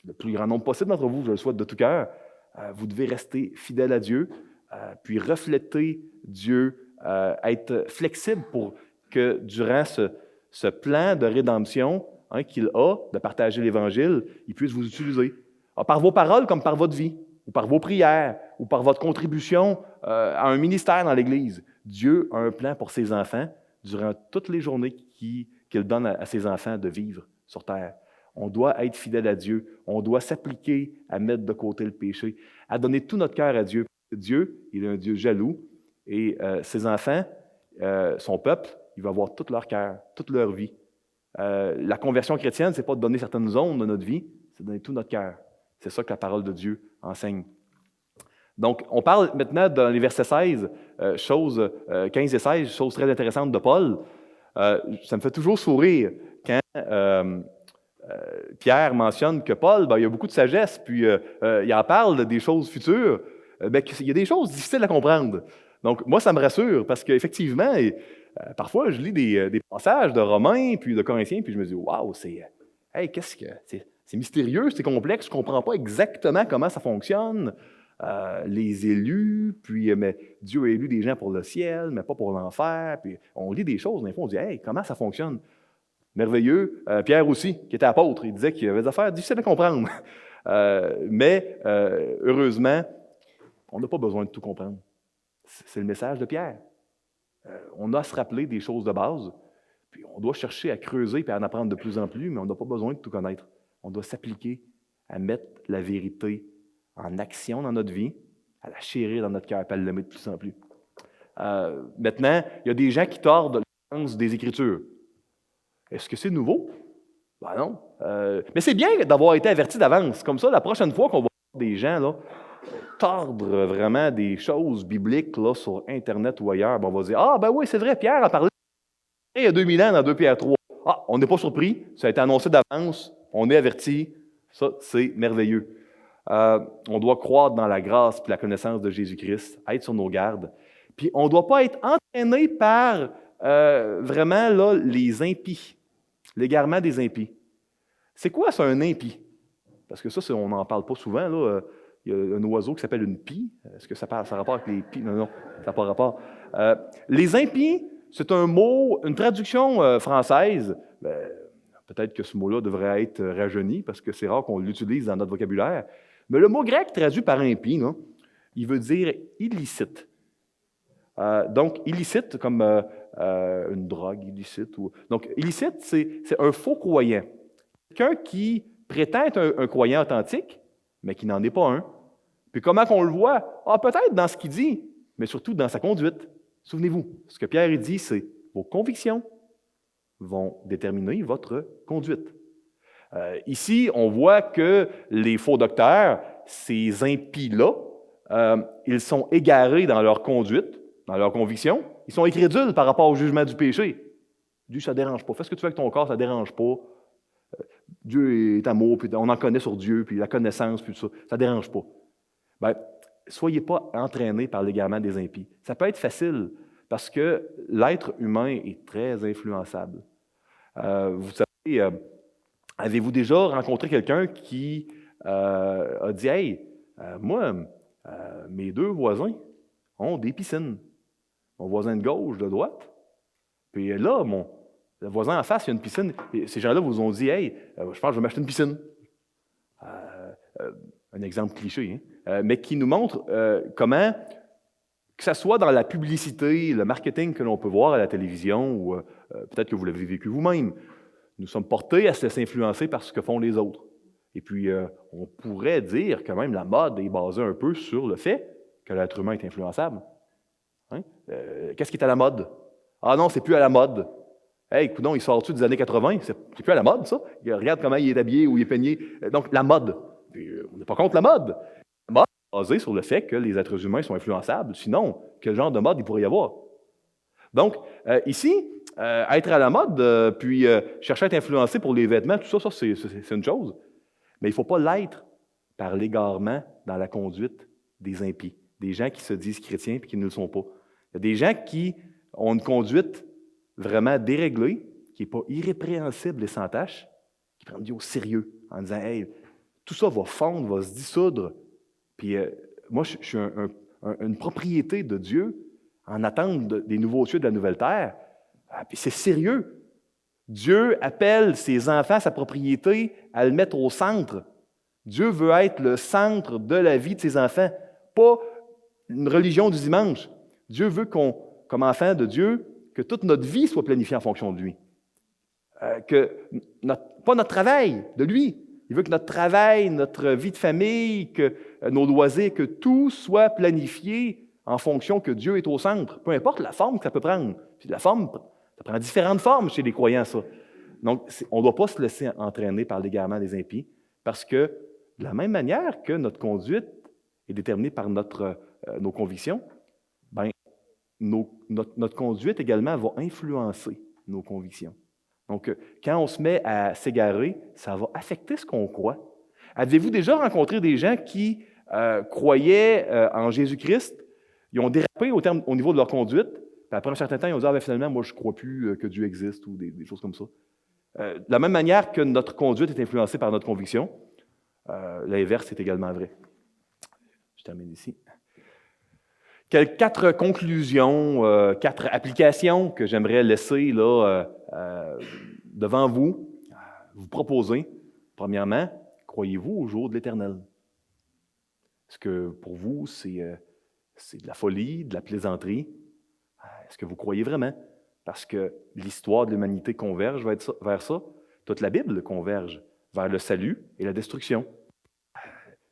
Speaker 1: le plus grand nombre possible d'entre vous, je le souhaite de tout cœur, vous devez rester fidèle à Dieu, puis refléter Dieu, être flexible pour que durant ce plan de rédemption qu'il a, de partager l'Évangile, il puisse vous utiliser. Par vos paroles comme par votre vie, ou par vos prières, ou par votre contribution à un ministère dans l'Église. Dieu a un plan pour ses enfants durant toutes les journées qu'il donne à ses enfants de vivre sur terre. On doit être fidèle à Dieu. On doit s'appliquer à mettre de côté le péché, à donner tout notre cœur à Dieu. Dieu, il est un Dieu jaloux, et ses enfants, son peuple, il va avoir tout leur cœur, toute leur vie. La conversion chrétienne, ce n'est pas de donner certaines zones de notre vie, c'est de donner tout notre cœur. C'est ça que la parole de Dieu enseigne. Donc, on parle maintenant dans les versets 16, 15 et 16, choses très intéressantes de Paul. Ça me fait toujours sourire quand Pierre mentionne que Paul, il y a beaucoup de sagesse, puis il en parle des choses futures. Il y a des choses difficiles à comprendre. Donc, moi, ça me rassure, parce qu'effectivement, parfois, je lis des passages de Romains, puis de Corinthiens, puis je me dis, waouh, c'est mystérieux, c'est complexe, je ne comprends pas exactement comment ça fonctionne. Les élus, puis mais Dieu a élu des gens pour le ciel, mais pas pour l'enfer. Puis on lit des choses, des fois, on dit, hey, comment ça fonctionne? Merveilleux. Pierre aussi, qui était apôtre, il disait qu'il y avait des affaires difficiles à comprendre. Mais heureusement, on n'a pas besoin de tout comprendre. C'est le message de Pierre. On a à se rappeler des choses de base, puis on doit chercher à creuser et à en apprendre de plus en plus, mais on n'a pas besoin de tout connaître. On doit s'appliquer à mettre la vérité en action dans notre vie, à la chérir dans notre cœur et à l'aimer de plus en plus. Maintenant, il y a des gens qui tordent le sens des Écritures. Est-ce que c'est nouveau? Ben non. Mais c'est bien d'avoir été averti d'avance. Comme ça, la prochaine fois qu'on va voir des gens là, tordre vraiment des choses bibliques là, sur Internet ou ailleurs, on va dire « Ah, ben oui, c'est vrai, Pierre a parlé il y a 2000 ans dans 2 Pierre 3. Ah, on n'est pas surpris, ça a été annoncé d'avance, on est averti. Ça, c'est merveilleux. On doit croire dans la grâce et la connaissance de Jésus-Christ, être sur nos gardes. Puis on ne doit pas être entraîné par vraiment là, les impies, l'égarement des impies. C'est quoi ça, un impie? Parce que ça, on n'en parle pas souvent. Là. Il y a un oiseau qui s'appelle une pie. Est-ce que ça a rapport avec les pies? Non, ça n'a pas rapport. Les impies, c'est un mot, une traduction française. Peut-être que ce mot-là devrait être rajeuni parce que c'est rare qu'on l'utilise dans notre vocabulaire. Mais le mot grec traduit par impie, là, il veut dire illicite. Donc, illicite comme une drogue illicite. Donc, illicite, c'est un faux croyant. Quelqu'un qui prétend être un croyant authentique, mais qui n'en est pas un. Puis comment qu'on le voit? Peut-être dans ce qu'il dit, mais surtout dans sa conduite. Souvenez-vous, ce que Pierre dit, c'est vos convictions vont déterminer votre conduite. Ici, on voit que les faux docteurs, ces impies-là, ils sont égarés dans leur conduite, dans leur conviction. Ils sont incrédules par rapport au jugement du péché. Dieu, ça ne dérange pas. Fais ce que tu veux avec ton corps, ça ne dérange pas. Dieu est amour, puis on en connaît sur Dieu, puis la connaissance, puis tout ça. Ça ne dérange pas. Bien, soyez pas entraînés par l'égarement des impies. Ça peut être facile, parce que l'être humain est très influençable. Vous savez, avez-vous déjà rencontré quelqu'un qui a dit « Hey, moi, mes deux voisins ont des piscines. Mon voisin de gauche, de droite. Puis là, le voisin en face, il y a une piscine. Et ces gens-là vous ont dit « Hey, je pense que je vais m'acheter une piscine. » Un exemple cliché, hein? Mais qui nous montre comment, que ce soit dans la publicité, le marketing que l'on peut voir à la télévision, ou peut-être que vous l'avez vécu vous-même, nous sommes portés à se laisser influencer par ce que font les autres. Et puis, on pourrait dire que même la mode est basée un peu sur le fait que l'être humain est influençable. Hein? Qu'est-ce qui est à la mode? Ah non, c'est plus à la mode. Hey, coudonc, il sort-tu des années 80? C'est plus à la mode, ça. Regarde comment il est habillé ou il est peigné. Donc, la mode. Puis, on n'est pas contre la mode. La mode est basée sur le fait que les êtres humains sont influençables. Sinon, quel genre de mode il pourrait y avoir? Donc, ici, être à la mode, puis chercher à être influencé pour les vêtements, tout ça, c'est une chose. Mais il ne faut pas l'être par l'égarement dans la conduite des impies, des gens qui se disent chrétiens et qui ne le sont pas. Il y a des gens qui ont une conduite vraiment déréglée, qui n'est pas irrépréhensible et sans tâche, qui prennent Dieu au sérieux en disant « Hey, tout ça va fondre, va se dissoudre. » Puis moi, je suis une propriété de Dieu en attente des nouveaux cieux de la nouvelle terre. Puis c'est sérieux. Dieu appelle ses enfants, sa propriété, à le mettre au centre. Dieu veut être le centre de la vie de ses enfants, pas une religion du dimanche. Dieu veut comme enfants de Dieu, que toute notre vie soit planifiée en fonction de lui. Pas notre travail, de lui. Il veut que notre travail, notre vie de famille, que nos loisirs, que tout soit planifié en fonction que Dieu est au centre. Peu importe la forme que ça peut prendre. Puis la forme, ça prend différentes formes chez les croyants, ça. Donc, on ne doit pas se laisser entraîner par l'égarement des impies, parce que, de la même manière que notre conduite est déterminée par nos convictions, bien, notre conduite également va influencer nos convictions. Donc, quand on se met à s'égarer, ça va affecter ce qu'on croit. Avez-vous déjà rencontré des gens qui croyaient en Jésus-Christ, ils ont dérapé au niveau de leur conduite, puis après un certain temps, ils ont dit « Ah, bien, finalement, moi, je ne crois plus que Dieu existe » ou des choses comme ça. De la même manière que notre conduite est influencée par notre conviction, l'inverse est également vrai. Je termine ici. Quatre conclusions, 4 applications que j'aimerais laisser là, devant vous, vous proposer. Premièrement, croyez-vous au jour de l'Éternel? Est-ce que pour vous, c'est de la folie, de la plaisanterie? Est-ce que vous croyez vraiment? Parce que l'histoire de l'humanité converge vers ça. Toute la Bible converge vers le salut et la destruction.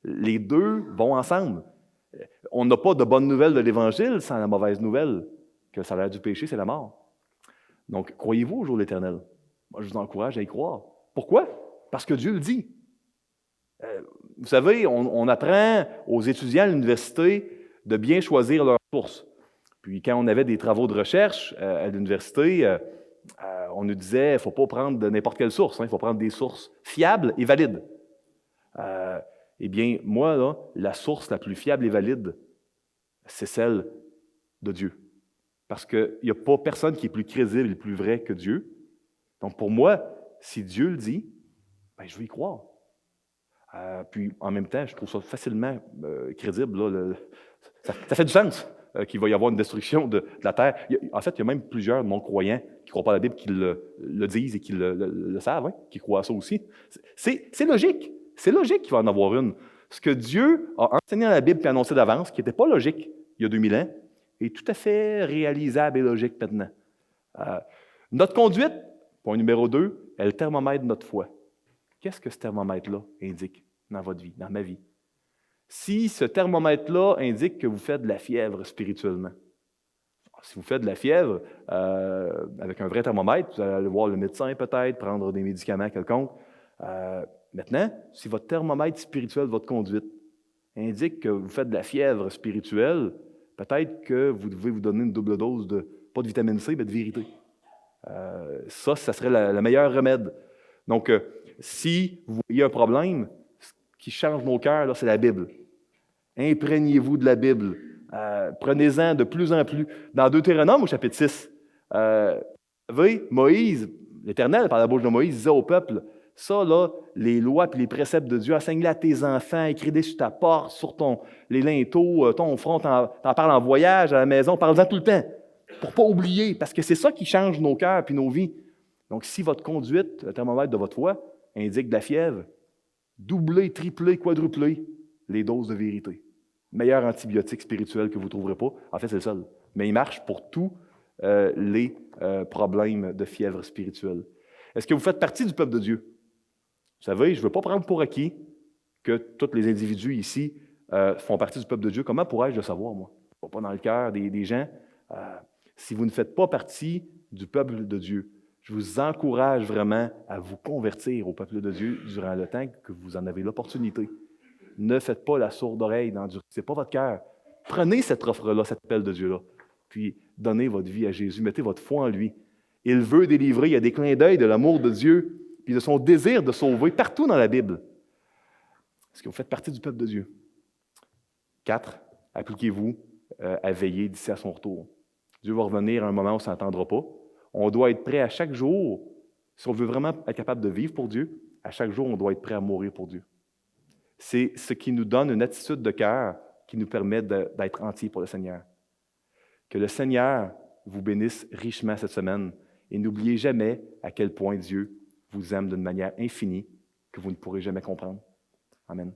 Speaker 1: Les deux vont ensemble. On n'a pas de bonne nouvelle de l'Évangile sans la mauvaise nouvelle, que le salaire du péché, c'est la mort. Donc, croyez-vous au jour de l'Éternel? Moi, je vous encourage à y croire. Pourquoi? Parce que Dieu le dit. Vous savez, on apprend aux étudiants à l'université de bien choisir leurs sources. Puis quand on avait des travaux de recherche à l'université, on nous disait qu'il ne faut pas prendre de n'importe quelle source, il faut prendre des sources fiables et valides. Eh bien, moi, là, la source la plus fiable et valide, c'est celle de Dieu. Parce qu'il n'y a pas personne qui est plus crédible et plus vrai que Dieu. Donc, pour moi, si Dieu le dit, ben, je vais y croire. Puis, en même temps, je trouve ça facilement crédible. Là, ça fait du sens qu'il va y avoir une destruction de la terre. En fait, il y a même plusieurs non-croyants qui ne croient pas à la Bible qui le disent et qui le savent, hein, qui croient à ça aussi. C'est logique. C'est logique qu'il va en avoir une. Ce que Dieu a enseigné dans la Bible et annoncé d'avance, qui n'était pas logique il y a 2000 ans, est tout à fait réalisable et logique maintenant. Notre conduite, point numéro 2, est le thermomètre de notre foi. Qu'est-ce que ce thermomètre-là indique dans votre vie, dans ma vie? Si ce thermomètre-là indique que vous faites de la fièvre spirituellement, si vous faites de la fièvre avec un vrai thermomètre, vous allez aller voir le médecin peut-être, prendre des médicaments quelconques. Maintenant, si votre thermomètre spirituel, votre conduite, indique que vous faites de la fièvre spirituelle, peut-être que vous devez vous donner une double dose de, pas de vitamine C, mais de vérité. Ça serait le meilleur remède. Donc, si vous voyez un problème, ce qui change nos cœurs, là, c'est la Bible. Imprégnez-vous de la Bible. Prenez-en de plus en plus. Dans Deutéronome, au chapitre 6, vous savez, Moïse, l'Éternel, par la bouche de Moïse, disait au peuple, ça, là, les lois et les préceptes de Dieu, enseigne-les à tes enfants, écris-les sur ta porte, sur les linteaux, ton front, t'en parles en voyage, à la maison, parle-en tout le temps, pour ne pas oublier, parce que c'est ça qui change nos cœurs et nos vies. Donc, si votre conduite, le thermomètre de votre foi, indique de la fièvre, doublez, triplez, quadruplez les doses de vérité. Meilleur antibiotique spirituel que vous ne trouverez pas. En fait, c'est le seul. Mais il marche pour tous les problèmes de fièvre spirituelle. Est-ce que vous faites partie du peuple de Dieu? Vous savez, je ne veux pas prendre pour acquis que tous les individus ici font partie du peuple de Dieu. Comment pourrais-je le savoir, moi? Je ne vais pas dans le cœur des gens. Si vous ne faites pas partie du peuple de Dieu, je vous encourage vraiment à vous convertir au peuple de Dieu durant le temps que vous en avez l'opportunité. Ne faites pas la sourde oreille, n'endurcissez pas votre cœur. Prenez cette offre-là, cet appel de Dieu-là, puis donnez votre vie à Jésus, mettez votre foi en lui. Il veut délivrer, il y a des clins d'œil de l'amour de Dieu, puis de son désir de sauver partout dans la Bible. Est-ce que vous faites partie du peuple de Dieu? 4, appliquez-vous à veiller d'ici à son retour. Dieu va revenir à un moment où on ne s'entendra pas. On doit être prêt à chaque jour, si on veut vraiment être capable de vivre pour Dieu, à chaque jour, on doit être prêt à mourir pour Dieu. C'est ce qui nous donne une attitude de cœur qui nous permet d'être entiers pour le Seigneur. Que le Seigneur vous bénisse richement cette semaine et n'oubliez jamais à quel point Dieu vous aime d'une manière infinie que vous ne pourrez jamais comprendre. Amen.